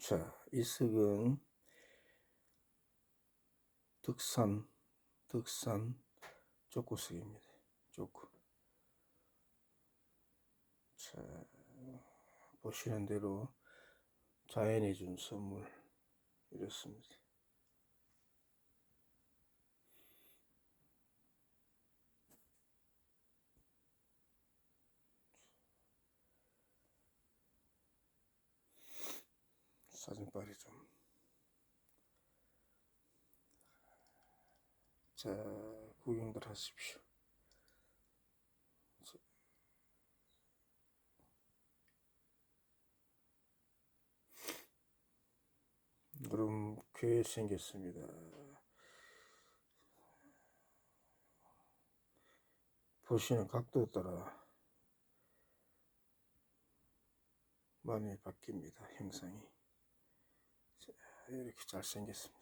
자, 이 석은 덕산 쪼꼬석입니다. 쪼꼬. 자, 보시는 대로 자연이 준 선물 이렇습니다. 사진빨이 좀. 자, 구경들 하십시오. 그럼 꽤 생겼습니다. 보시는 각도에 따라 많이 바뀝니다. 형상이. 자, 이렇게 잘 생겼습니다.